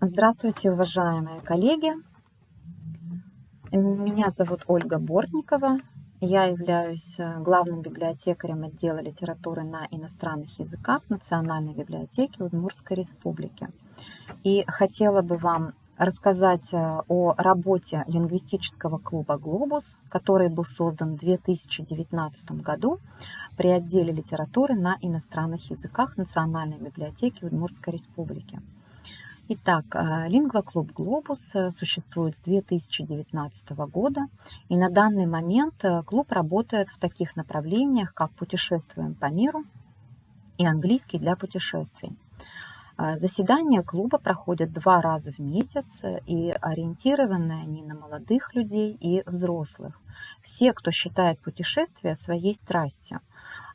Здравствуйте, уважаемые коллеги! Меня зовут Ольга Бортникова. Я являюсь главным библиотекарем отдела литературы на иностранных языках Национальной библиотеки Удмуртской Республики. И хотела бы вам рассказать о работе лингвистического клуба «Глобус», который был создан в 2019 году при отделе литературы на иностранных языках Национальной библиотеки Удмуртской Республики. Итак, лингвоклуб «Глобус» существует с 2019 года, и на данный момент клуб работает в таких направлениях, как «Путешествуем по миру» и «Английский для путешествий». Заседания клуба проходят 2 раза в месяц, и ориентированы они на молодых людей и взрослых. Все, кто считает путешествия своей страстью,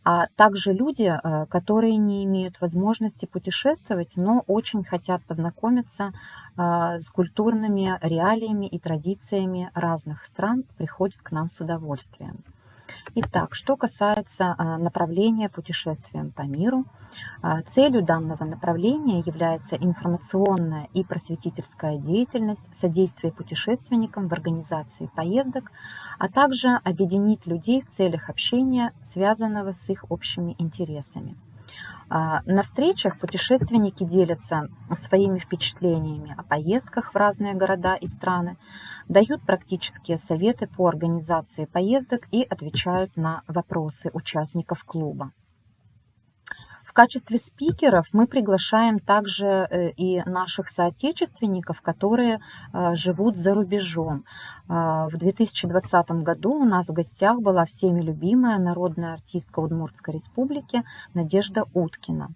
а также люди, которые не имеют возможности путешествовать, но очень хотят познакомиться с культурными реалиями и традициями разных стран, приходят к нам с удовольствием. Итак, что касается направления путешествием по миру, целью данного направления является информационная и просветительская деятельность, содействие путешественникам в организации поездок, а также объединить людей в целях общения, связанного с их общими интересами. На встречах путешественники делятся своими впечатлениями о поездках в разные города и страны, дают практические советы по организации поездок и отвечают на вопросы участников клуба. В качестве спикеров мы приглашаем также и наших соотечественников, которые живут за рубежом. В 2020 году у нас в гостях была всеми любимая народная артистка Удмуртской Республики Надежда Уткина.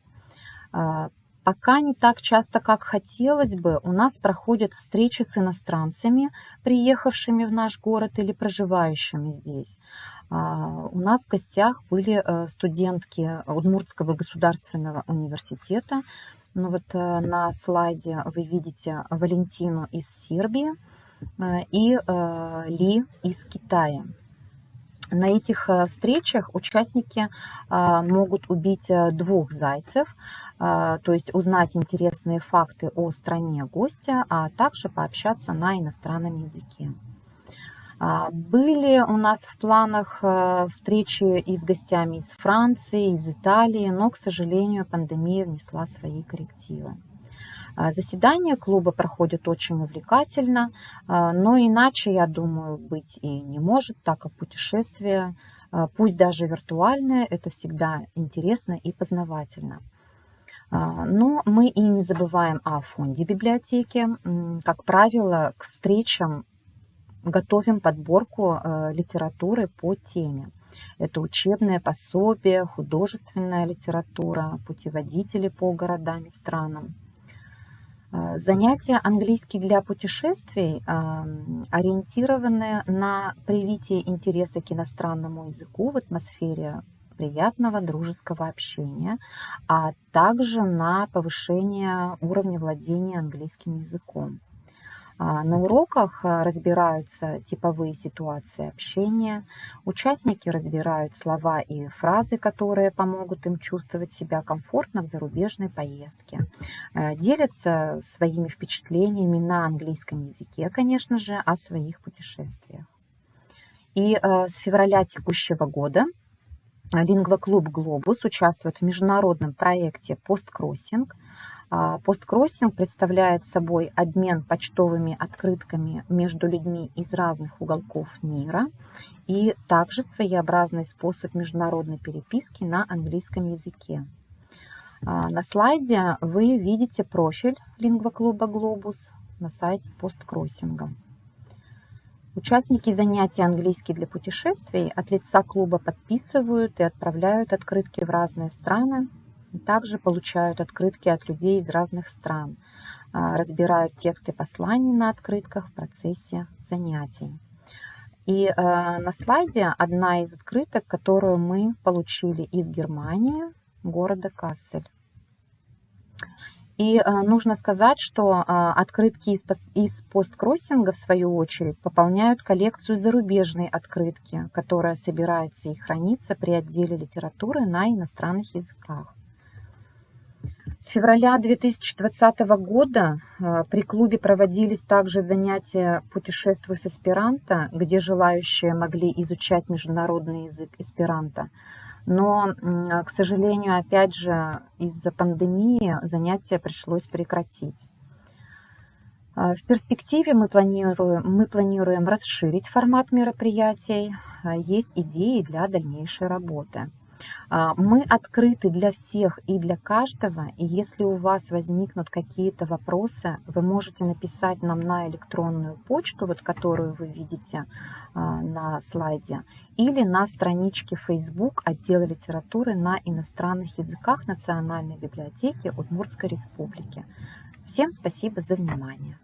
Пока не так часто, как хотелось бы, у нас проходят встречи с иностранцами, приехавшими в наш город или проживающими здесь. У нас в гостях были студентки Удмуртского государственного университета. На слайде вы видите Валентину из Сербии и Ли из Китая. На этих встречах участники могут убить 2 зайцев, то есть узнать интересные факты о стране гостя, а также пообщаться на иностранном языке. Были у нас в планах встречи и с гостями из Франции, из Италии, но, к сожалению, пандемия внесла свои коррективы. Заседания клуба проходят очень увлекательно, но иначе, я думаю, быть и не может, так как путешествия, пусть даже виртуальные, это всегда интересно и познавательно. Но мы и не забываем о фонде библиотеки. Как правило, к встречам готовим подборку литературы по теме. Это учебные пособия, художественная литература, путеводители по городам и странам. Занятия английский для путешествий ориентированы на привитие интереса к иностранному языку в атмосфере приятного дружеского общения, а также на повышение уровня владения английским языком. На уроках разбираются типовые ситуации общения, участники разбирают слова и фразы, которые помогут им чувствовать себя комфортно в зарубежной поездке, делятся своими впечатлениями на английском языке, конечно же, о своих путешествиях. И с февраля текущего года лингвоклуб «Глобус» участвует в международном проекте «Посткроссинг». Посткроссинг представляет собой обмен почтовыми открытками между людьми из разных уголков мира и также своеобразный способ международной переписки на английском языке. На слайде вы видите профиль лингвоклуба «Глобус» на сайте посткроссинга. Участники занятий английский для путешествий от лица клуба подписывают и отправляют открытки в разные страны. Также получают открытки от людей из разных стран, разбирают тексты посланий на открытках в процессе занятий. И на слайде одна из открыток, которую мы получили из Германии, города Кассель. И нужно сказать, что открытки из посткроссинга, в свою очередь, пополняют коллекцию зарубежной открытки, которая собирается и хранится при отделе литературы на иностранных языках. С февраля 2020 года при клубе проводились также занятия «Путешествуй с эсперанто», где желающие могли изучать международный язык эсперанто. Но, к сожалению, опять же, из-за пандемии занятия пришлось прекратить. В перспективе мы планируем расширить формат мероприятий. Есть идеи для дальнейшей работы. Мы открыты для всех и для каждого, и если у вас возникнут какие-то вопросы, вы можете написать нам на электронную почту, вот которую вы видите на слайде, или на страничке Facebook отдела литературы на иностранных языках Национальной библиотеки Удмуртской Республики. Всем спасибо за внимание.